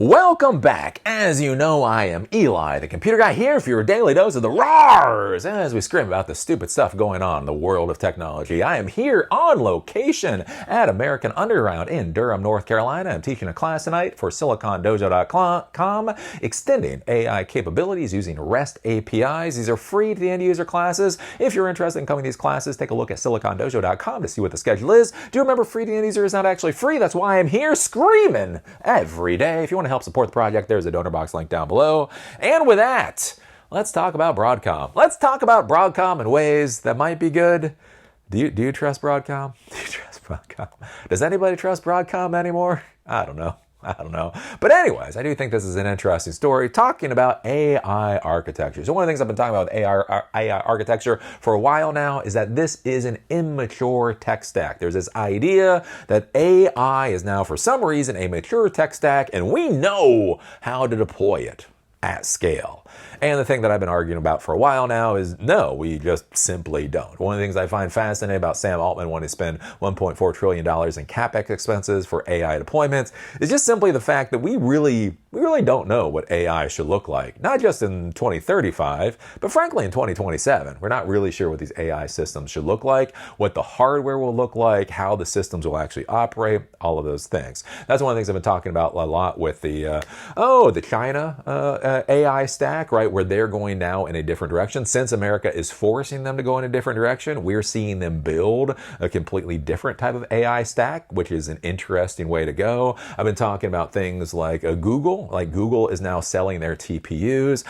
Welcome back. As you know, I am Eli, the computer guy, here for your daily dose of the RARs. As we scream about the stupid stuff going on in the world of technology, I am here on location at American Underground in Durham, North Carolina. I'm teaching a class tonight for SiliconDojo.com, extending AI capabilities using REST APIs. These are free to the end user classes. If you're interested in coming to these classes, take a look at SiliconDojo.com to see what the schedule is. Do remember, free to the end user is not actually free. That's why I'm here screaming every day. If you want to help support the project, there's a donor box link down below. And with that, let's talk about Broadcom. Let's talk about Broadcom in ways that might be good. Do you trust Broadcom? Do you trust Broadcom? Does anybody trust Broadcom anymore? I don't know. But anyways, I do think this is an interesting story talking about AI architecture. So one of the things I've been talking about with AI architecture for a while now is that this is an immature tech stack. There's this idea that AI is now for some reason a mature tech stack and we know how to deploy it at scale. And the thing that I've been arguing about for a while now is no, we just simply don't. One of the things I find fascinating about Sam Altman wanting to spend $1.4 trillion in CapEx expenses for AI deployments is just simply the fact that we really don't know what AI should look like. Not just in 2035, but frankly in 2027. We're not really sure what these AI systems should look like, what the hardware will look like, how the systems will actually operate, all of those things. That's one of the things I've been talking about a lot with the China AI stack, right? Where they're going now in a different direction. Since America is forcing them to go in a different direction, we're seeing them build a completely different type of AI stack, which is an interesting way to go. I've been talking about things like Google. Like Google is now selling their TPUs.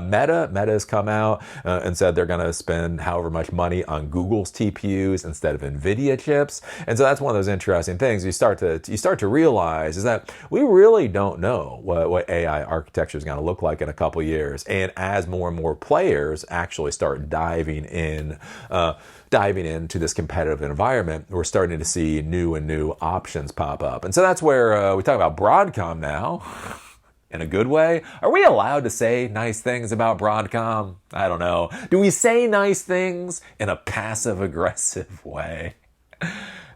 Meta has come out and said they're going to spend however much money on Google's TPUs instead of NVIDIA chips. And so that's one of those interesting things you start to realize is that we really don't know what AI architecture is going to look like in a couple of years. And as more and more players actually start diving into this competitive environment, we're starting to see new options pop up. And so that's where we talk about Broadcom now. In a good way. Are we allowed to say nice things about Broadcom? I don't know. Do we say nice things in a passive-aggressive way?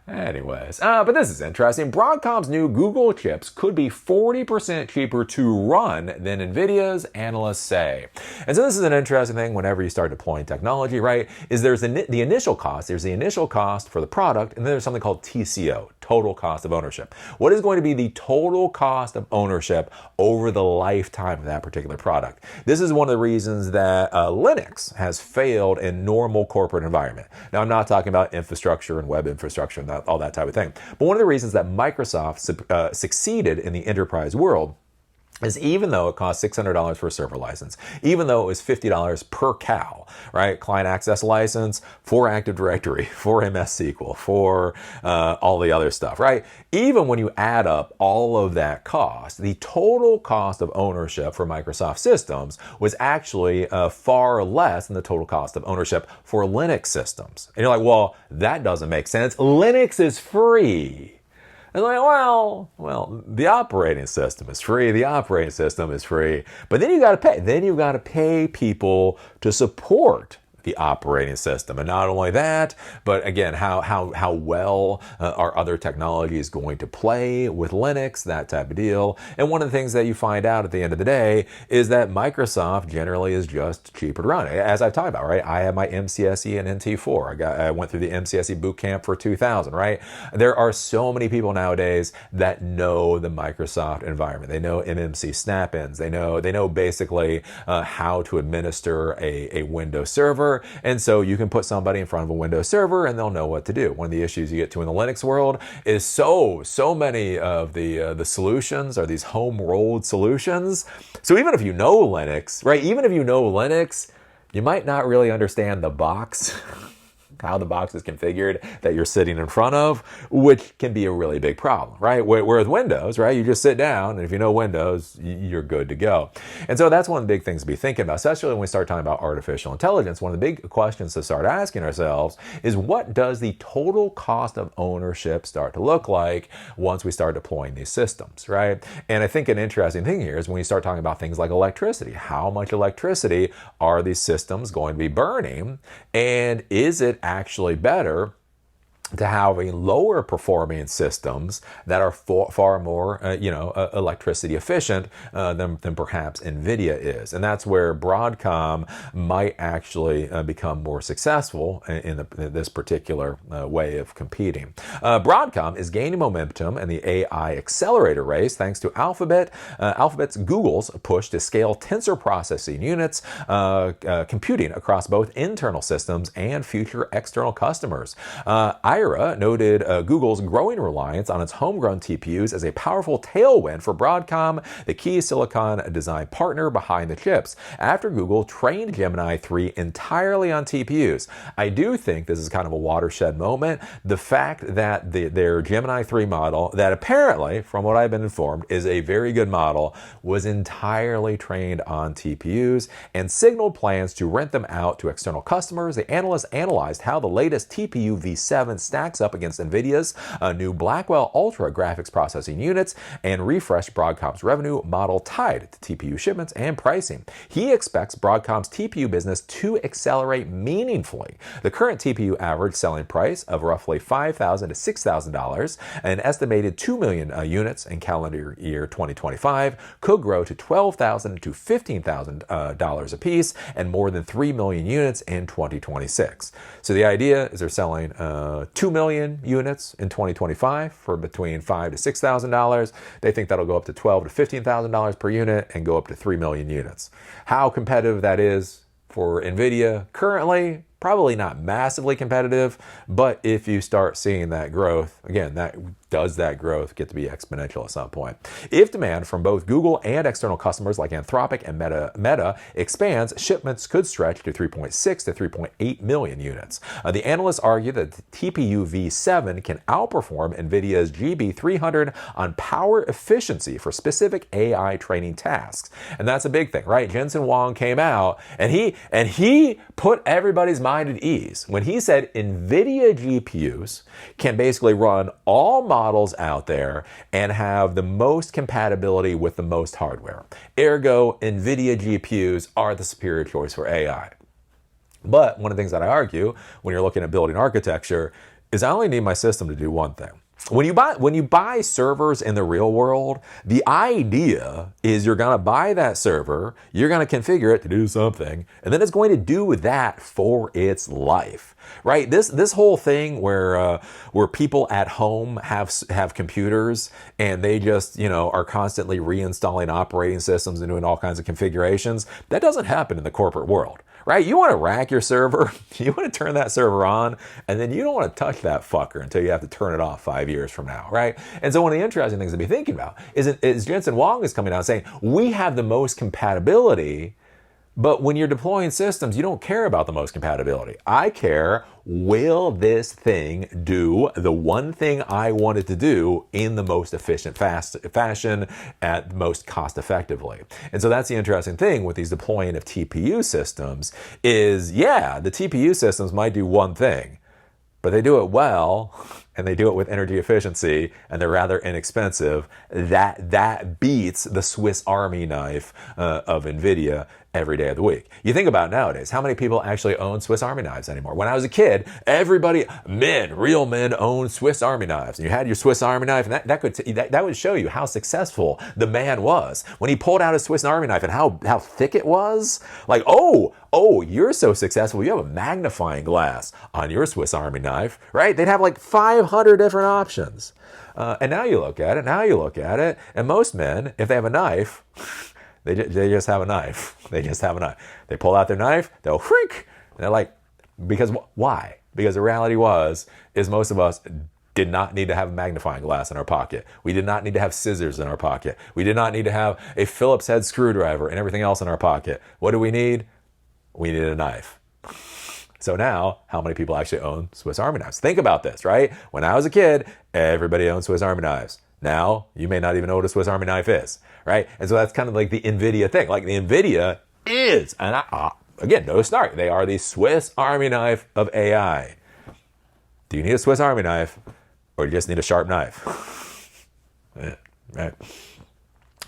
Anyways, but this is interesting. Broadcom's new Google chips could be 40% cheaper to run than NVIDIA's, analysts say. And so this is an interesting thing whenever you start deploying technology, right? Is there's the initial cost. There's the initial cost for the product, and then there's something called TCO, total cost of ownership. What is going to be the total cost of ownership over the lifetime of that particular product? This is one of the reasons that Linux has failed in normal corporate environment. Now, I'm not talking about infrastructure and web infrastructure and all that type of thing. But one of the reasons that Microsoft succeeded in the enterprise world is even though it cost $600 for a server license, even though it was $50 per cow, right? Client access license, for Active Directory, for MS SQL, for all the other stuff, right? Even when you add up all of that cost, the total cost of ownership for Microsoft systems was actually far less than the total cost of ownership for Linux systems. And you're like, well, that doesn't make sense. Linux is free. And like, well, the operating system is free. The operating system is free. But then you got to pay. Then you got to pay people to support the operating system. And not only that, but again, how well are other technologies going to play with Linux, that type of deal. And one of the things that you find out at the end of the day is that Microsoft generally is just cheaper to run. As I've talked about, right? I have my MCSE and NT4. I went through the MCSE boot camp for 2000, right? There are so many people nowadays that know the Microsoft environment. They know MMC snap-ins. They know basically how to administer a Windows server. And so you can put somebody in front of a Windows server and they'll know what to do. One of the issues you get to in the Linux world is so many of the solutions are these home-rolled solutions. So even if you know Linux, right? Even if you know Linux, you might not really understand the box. How the box is configured that you're sitting in front of, which can be a really big problem, right? Whereas Windows, right, you just sit down, and if you know Windows, you're good to go. And so that's one of the big things to be thinking about, especially when we start talking about artificial intelligence. One of the big questions to start asking ourselves is, what does the total cost of ownership start to look like once we start deploying these systems, right? And I think an interesting thing here is when you start talking about things like electricity. How much electricity are these systems going to be burning? And is it actually better to having lower performing systems that are far more, electricity efficient than perhaps NVIDIA is. And that's where Broadcom might actually become more successful in this particular way of competing. Broadcom is gaining momentum in the AI accelerator race thanks to Alphabet's Google's push to scale tensor processing units, computing across both internal systems and future external customers. IRA noted Google's growing reliance on its homegrown TPUs as a powerful tailwind for Broadcom, the key silicon design partner behind the chips, after Google trained Gemini 3 entirely on TPUs. I do think this is kind of a watershed moment. The fact that their Gemini 3 model, that apparently, from what I've been informed, is a very good model, was entirely trained on TPUs and signaled plans to rent them out to external customers. The analysts analyzed how the latest TPU v7 stacks up against NVIDIA's new Blackwell Ultra graphics processing units and refreshed Broadcom's revenue model tied to TPU shipments and pricing. He expects Broadcom's TPU business to accelerate meaningfully. The current TPU average selling price of roughly $5,000 to $6,000, an estimated 2 million units in calendar year 2025, could grow to $12,000 to $15,000 a piece and more than 3 million units in 2026. So the idea is they're selling 2 million units in 2025 for between $5,000 to $6,000. They think that'll go up to $12,000 to $15,000 per unit and go up to 3 million units. How competitive that is for NVIDIA currently, probably not massively competitive, but if you start seeing that growth, again, does that growth get to be exponential at some point? If demand from both Google and external customers like Anthropic and Meta expands, shipments could stretch to 3.6 to 3.8 million units. The analysts argue that the TPU v7 can outperform NVIDIA's GB300 on power efficiency for specific AI training tasks. And that's a big thing, right? Jensen Huang came out and he put everybody's mind at ease when he said NVIDIA GPUs can basically run all models out there and have the most compatibility with the most hardware. Ergo, NVIDIA GPUs are the superior choice for AI. But one of the things that I argue when you're looking at building architecture is I only need my system to do one thing. When you buy servers in the real world, the idea is you're going to buy that server, you're going to configure it to do something, and then it's going to do that for its life, right? This whole thing where people at home have computers and they just are constantly reinstalling operating systems and doing all kinds of configurations, that doesn't happen in the corporate world. Right? You want to rack your server, you want to turn that server on, and then you don't want to touch that fucker until you have to turn it off 5 years from now, right? And so one of the interesting things to be thinking about is Jensen Huang is coming out saying, we have the most compatibility, but when you're deploying systems, you don't care about the most compatibility. I care, will this thing do the one thing I want it to do in the most efficient fashion at most cost effectively? And so that's the interesting thing with these deploying of TPU systems is, yeah, the TPU systems might do one thing, but they do it well, and they do it with energy efficiency, and they're rather inexpensive. That beats the Swiss Army knife of NVIDIA every day of the week. You think about nowadays, how many people actually own Swiss Army knives anymore? When I was a kid, real men owned Swiss Army knives. And you had your Swiss Army knife, and that would show you how successful the man was. When he pulled out his Swiss Army knife and how thick it was, like, oh, you're so successful, you have a magnifying glass on your Swiss Army knife, right? They'd have like 500 different options. And now you look at it, and most men, if they have a knife, they just have a knife. They just have a knife. They pull out their knife, they'll freak, and they're like, why? Because the reality is most of us did not need to have a magnifying glass in our pocket. We did not need to have scissors in our pocket. We did not need to have a Phillips head screwdriver and everything else in our pocket. What do we need? We need a knife. So now, how many people actually own Swiss Army knives? Think about this, right? When I was a kid, everybody owned Swiss Army knives. Now, you may not even know what a Swiss Army knife is, right? And so that's kind of like the NVIDIA thing. Like the NVIDIA is, and again, no snark, they are the Swiss Army knife of AI. Do you need a Swiss Army knife, or do you just need a sharp knife? Right.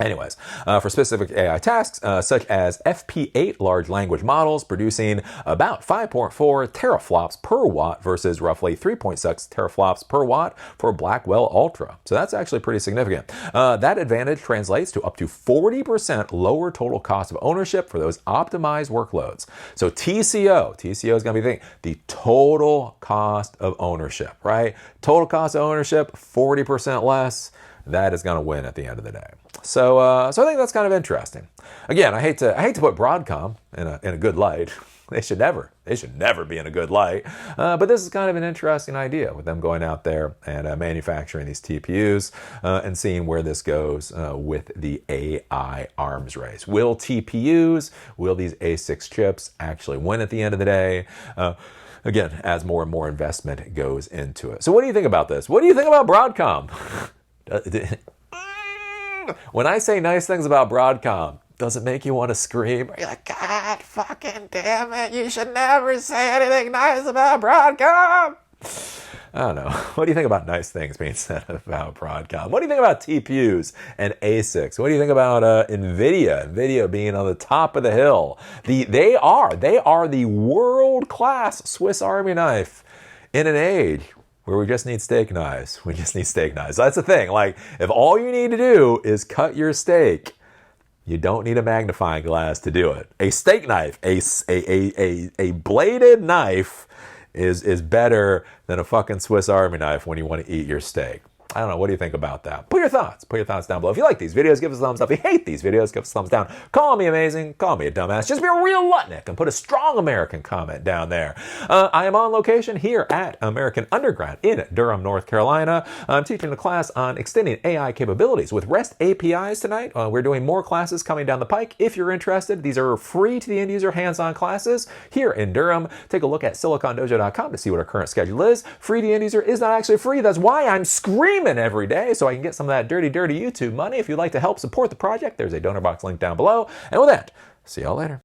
Anyways, for specific AI tasks, such as FP8 large language models producing about 5.4 teraflops per watt versus roughly 3.6 teraflops per watt for Blackwell Ultra. So that's actually pretty significant. That advantage translates to up to 40% lower total cost of ownership for those optimized workloads. So TCO is going to be the total cost of ownership, right? Total cost of ownership, 40% less. That is going to win at the end of the day. So I think that's kind of interesting. Again, I hate to put Broadcom in a good light. They should never be in a good light. But this is kind of an interesting idea with them going out there and manufacturing these TPUs and seeing where this goes with the AI arms race. Will TPUs, will these A6 chips actually win at the end of the day? Again, as more and more investment goes into it. So what do you think about this? What do you think about Broadcom? When I say nice things about Broadcom, does it make you want to scream? Are you like, God fucking damn it, you should never say anything nice about Broadcom? I don't know. What do you think about nice things being said about Broadcom? What do you think about TPUs and ASICs? What do you think about NVIDIA? NVIDIA being on the top of the hill. They are the world-class Swiss Army knife in an age where we just need steak knives. We just need steak knives. That's the thing. Like, if all you need to do is cut your steak, you don't need a magnifying glass to do it. A steak knife, a bladed knife is better than a fucking Swiss Army knife when you want to eat your steak. I don't know. What do you think about that? Put your thoughts down below. If you like these videos, give us a thumbs up. If you hate these videos, give us a thumbs down. Call me amazing. Call me a dumbass. Just be a real Lutnick and put a strong American comment down there. I am on location here at American Undergrad in Durham, North Carolina. I'm teaching a class on extending AI capabilities with REST APIs tonight. We're doing more classes coming down the pike. If you're interested, these are free to the end user hands-on classes here in Durham. Take a look at silicondojo.com to see what our current schedule is. Free to the end user is not actually free. That's why I'm screaming every day so I can get some of that dirty YouTube money. If you'd like to help support the project, there's a donor box link down below. And with that, see y'all later.